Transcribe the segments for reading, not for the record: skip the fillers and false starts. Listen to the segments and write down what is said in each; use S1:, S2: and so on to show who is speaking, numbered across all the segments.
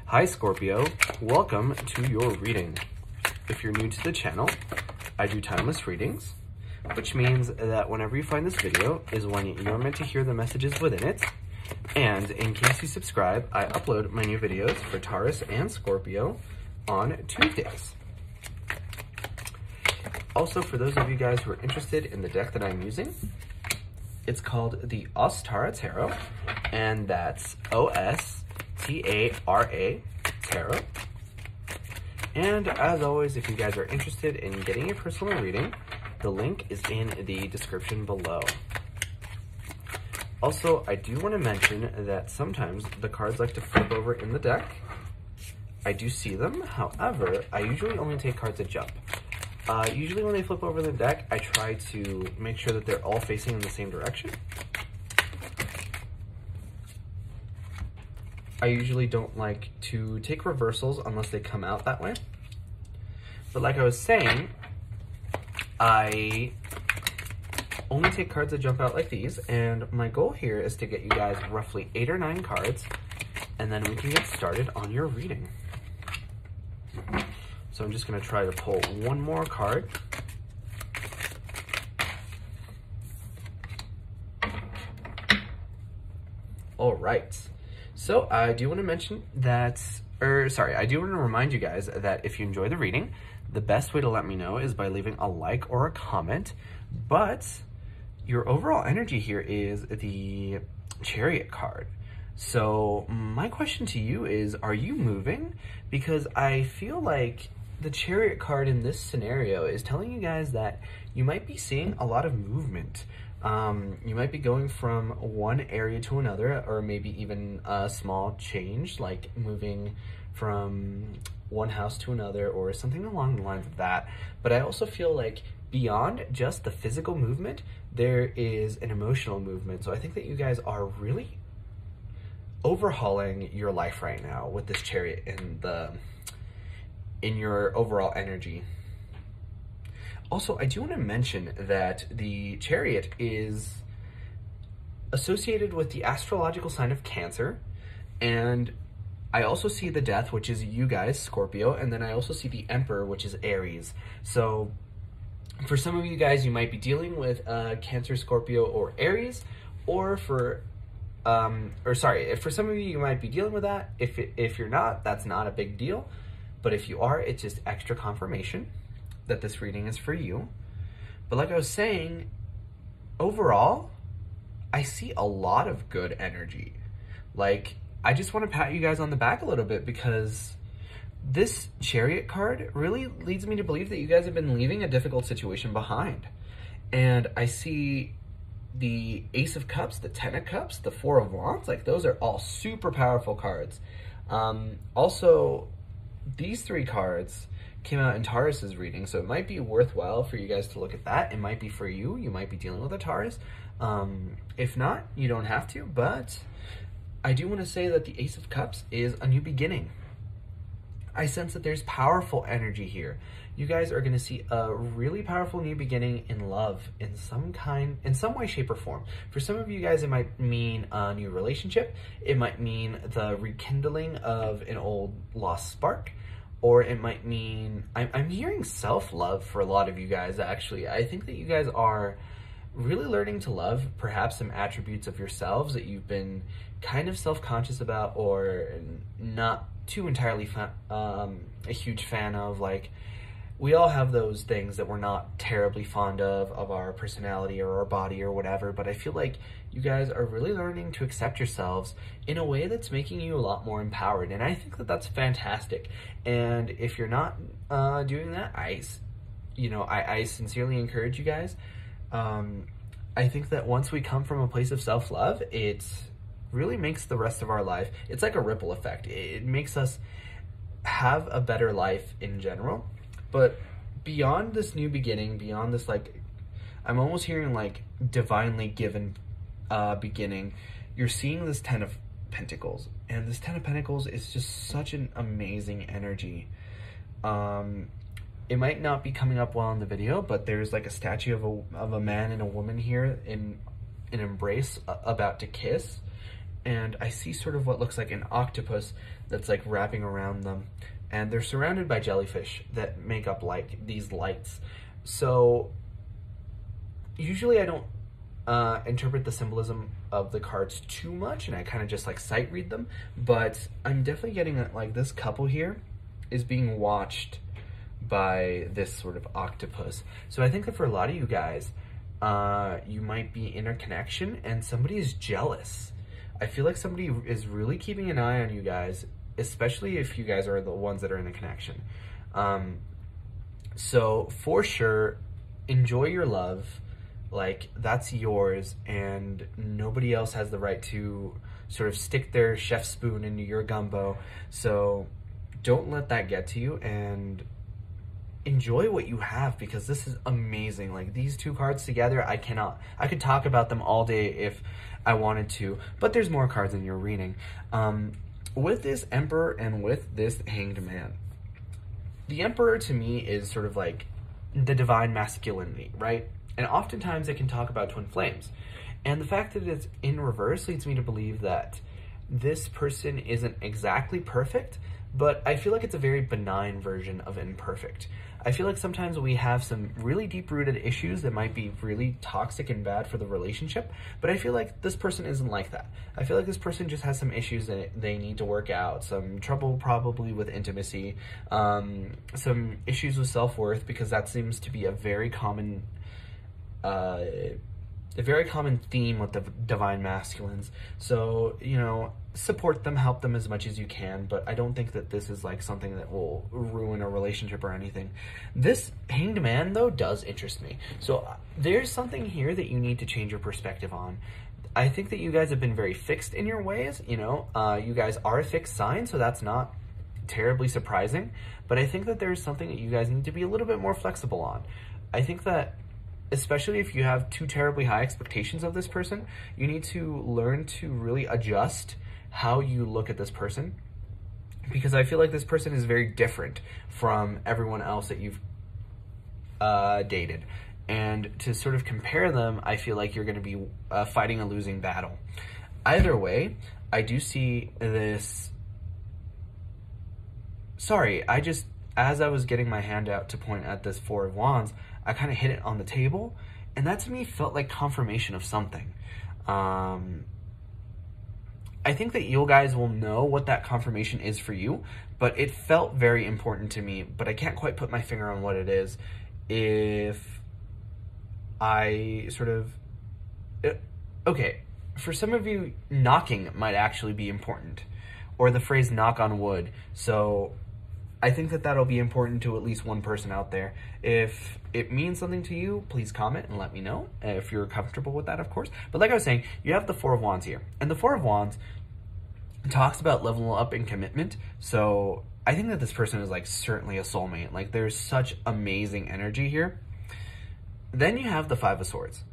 S1: Hi Scorpio, welcome to your reading. If you're new to the channel, I do timeless readings, which means that whenever you find this video is when you're meant to hear the messages within it. And in case you subscribe, I upload my new videos for Taurus and Scorpio on Tuesdays. Also, for those of you guys who are interested in the deck that I'm using, it's called the Ostara Tarot, and that's O-S-T-A-R-A Tarot. And as always, if you guys are interested in getting a personal reading, the link is in the description below. Also, I do want to mention that sometimes the cards like to flip over in the deck. I do see them, however, I usually only take cards that jump. Usually when they flip over the deck, I try to make sure that they're all facing in the same direction. I usually don't like to take reversals unless they come out that way. But like I was saying, I only take cards that jump out like these, and my goal here is to get you guys roughly 8 or 9 cards, and then we can get started on your reading. So I'm just going to try to pull one more card. All right. So I do want to mention that, I do want to remind you guys that if you enjoy the reading, the best way to let me know is by leaving a like or a comment. But your overall energy here is the Chariot card. So my question to you is, are you moving? Because I feel like the Chariot card in this scenario is telling you guys that you might be seeing a lot of movement. You might be going from one area to another, or maybe even a small change, like moving from one house to another or something along the lines of that. But I also feel like beyond just the physical movement, there is an emotional movement. So I think that you guys are really overhauling your life right now with this Chariot in your overall energy. Also, I do want to mention that the Chariot is associated with the astrological sign of Cancer, and I also see the Death, which is you guys, Scorpio, and then I also see the Emperor, which is Aries. So for some of you guys, you might be dealing with Cancer, Scorpio, or Aries, or for some of you, you might be dealing with that. If you're not, that's not a big deal. But if you are, it's just extra confirmation that this reading is for you. But like I was saying, overall, I see a lot of good energy. Like, I just want to pat you guys on the back a little bit, because this Chariot card really leads me to believe that you guys have been leaving a difficult situation behind. And I see the Ace of Cups, the Ten of Cups, the Four of Wands, like those are all super powerful cards. Also, these 3 cards came out in Taurus's reading, so it might be worthwhile for you guys to look at that. It might be for you. You might be dealing with a Taurus. If not, you don't have to, but I do want to say that the Ace of Cups is a new beginning. I sense that there's powerful energy here. You guys are going to see a really powerful new beginning in love in some way, shape, or form. For some of you guys, it might mean a new relationship. It might mean the rekindling of an old lost spark. Or it might mean, I'm hearing self-love for a lot of you guys, actually. I think that you guys are really learning to love perhaps some attributes of yourselves that you've been kind of self-conscious about, or not too entirely a huge fan of. Like, we all have those things that we're not terribly fond of our personality or our body or whatever, but I feel like you guys are really learning to accept yourselves in a way that's making you a lot more empowered, and I think that that's fantastic. And if you're not doing that, I sincerely encourage you guys. I think that once we come from a place of self-love, it really makes the rest of our life, it's like a ripple effect. It makes us have a better life in general. But beyond this new beginning, beyond this, like, I'm almost hearing like divinely given beginning, you're seeing this Ten of Pentacles, and this Ten of Pentacles is just such an amazing energy. It might not be coming up well in the video, but there's like a statue of a man and a woman here in an embrace, about to kiss, and I see sort of what looks like an octopus that's like wrapping around them, and they're surrounded by jellyfish that make up like these lights. So usually I don't interpret the symbolism of the cards too much, and I kind of just like sight read them, but I'm definitely getting that like this couple here is being watched by this sort of octopus. So I think that for a lot of you guys, you might be in a connection and somebody is jealous. I feel like somebody is really keeping an eye on you guys, especially if you guys are the ones that are in a connection. So for sure, enjoy your love. Like, that's yours, and nobody else has the right to sort of stick their chef spoon into your gumbo. So don't let that get to you, and enjoy what you have, because this is amazing. Like, these two cards together, I could talk about them all day if I wanted to, but there's more cards in your reading. With this Emperor and with this Hanged Man, the Emperor to me is sort of like the divine masculinity, right? And oftentimes it can talk about twin flames. And the fact that it's in reverse leads me to believe that this person isn't exactly perfect, but I feel like it's a very benign version of imperfect. I feel like sometimes we have some really deep-rooted issues that might be really toxic and bad for the relationship, but I feel like this person isn't like that. I feel like this person just has some issues that they need to work out, some trouble probably with intimacy, some issues with self-worth, because that seems to be a very common theme with the divine masculines. So, you know, support them, help them as much as you can, but I don't think that this is like something that will ruin a relationship or anything. This Hanged Man, though, does interest me. So there's something here that you need to change your perspective on. I think that you guys have been very fixed in your ways, you know, you guys are a fixed sign, so that's not terribly surprising, but I think that there's something that you guys need to be a little bit more flexible on. I think that especially if you have too terribly high expectations of this person, you need to learn to really adjust how you look at this person, because I feel like this person is very different from everyone else that you've dated. And to sort of compare them, I feel like you're going to be fighting a losing battle. Either way, I do see this... Sorry, as I was getting my hand out to point at this Four of Wands, I kind of hit it on the table, and that to me felt like confirmation of something. I think that you guys will know what that confirmation is for you, but it felt very important to me, but I can't quite put my finger on what it is. If I sort of... Okay, for some of you, knocking might actually be important, or the phrase knock on wood. So I think that that'll be important to at least one person out there. If it means something to you, please comment and let me know, if you're comfortable with that, of course. But like I was saying, you have the Four of Wands here. And the Four of Wands talks about leveling up in commitment. So I think that this person is like certainly a soulmate. Like, there's such amazing energy here. Then you have the Five of Swords.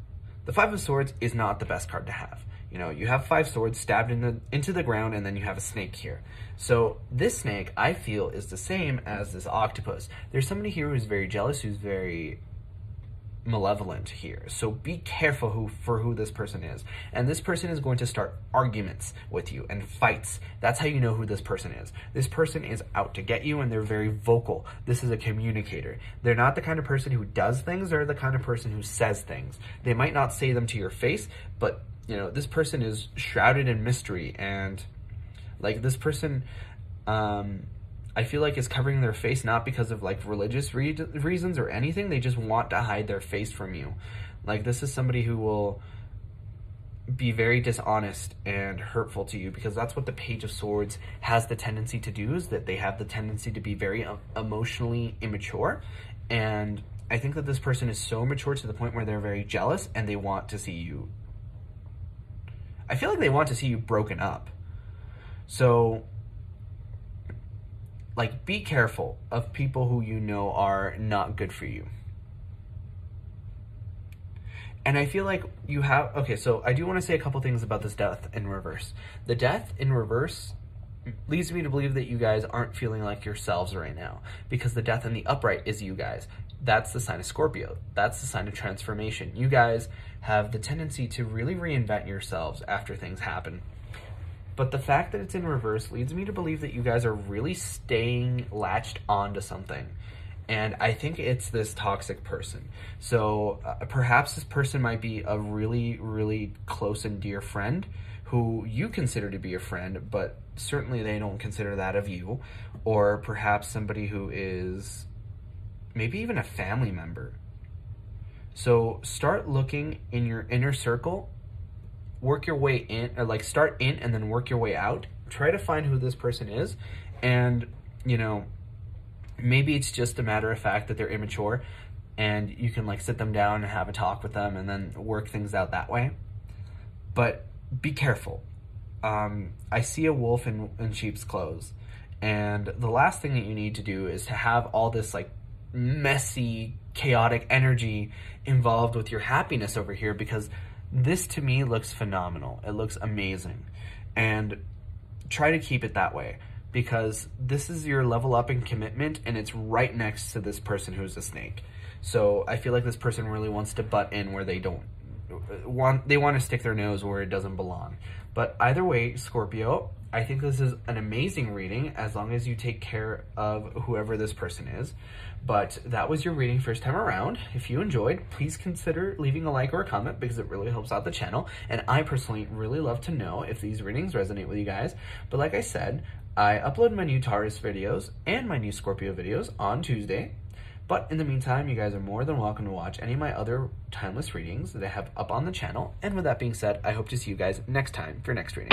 S1: The Five of Swords is not the best card to have. You know, you have 5 swords stabbed into the ground, and then you have a snake here. So this snake, I feel, is the same as this octopus. There's somebody here who's very jealous, who's very malevolent here. So be careful for who this person is. And this person is going to start arguments with you and fights. That's how you know who this person is. This person is out to get you, and they're very vocal. This is a communicator. They're not the kind of person who does things. They're the kind of person who says things. They might not say them to your face, but you know, this person is shrouded in mystery, and like this person, I feel like is covering their face not because of like religious reasons or anything. They just want to hide their face from you. Like, this is somebody who will be very dishonest and hurtful to you, because that's what the Page of Swords has the tendency to do, is that they have the tendency to be very emotionally immature. And I think that this person is so mature to the point where they're very jealous, and they want to see you... I feel like they want to see you broken up. So, like, be careful of people who you know are not good for you. And I feel like you have... Okay, so I do want to say a couple things about this Death in reverse. The Death in reverse leads me to believe that you guys aren't feeling like yourselves right now, because the Death in the upright is you guys. That's the sign of Scorpio. That's the sign of transformation. You guys have the tendency to really reinvent yourselves after things happen. But the fact that it's in reverse leads me to believe that you guys are really staying latched onto something. And I think it's this toxic person. So perhaps this person might be a really, really close and dear friend who you consider to be a friend, but certainly they don't consider that of you. Or perhaps somebody who is maybe even a family member. So start looking in your inner circle, work your way in, or like start in and then work your way out. Try to find who this person is, and you know, maybe it's just a matter of fact that they're immature and you can like sit them down and have a talk with them and then work things out that way. But be careful. I see a wolf in sheep's clothes, and the last thing that you need to do is to have all this like messy, chaotic energy involved with your happiness over here, because this to me looks phenomenal. It looks amazing. And try to keep it that way, because this is your level up in commitment, and it's right next to this person who's a snake. So I feel like this person really wants to butt in where they don't want, they want to stick their nose where it doesn't belong. But either way, Scorpio, I think this is an amazing reading as long as you take care of whoever this person is. But that was your reading first time around. If you enjoyed, please consider leaving a like or a comment, because it really helps out the channel. And I personally really love to know if these readings resonate with you guys. But like I said, I upload my new Taurus videos and my new Scorpio videos on Tuesday. But in the meantime, you guys are more than welcome to watch any of my other timeless readings that I have up on the channel. And with that being said, I hope to see you guys next time for next reading.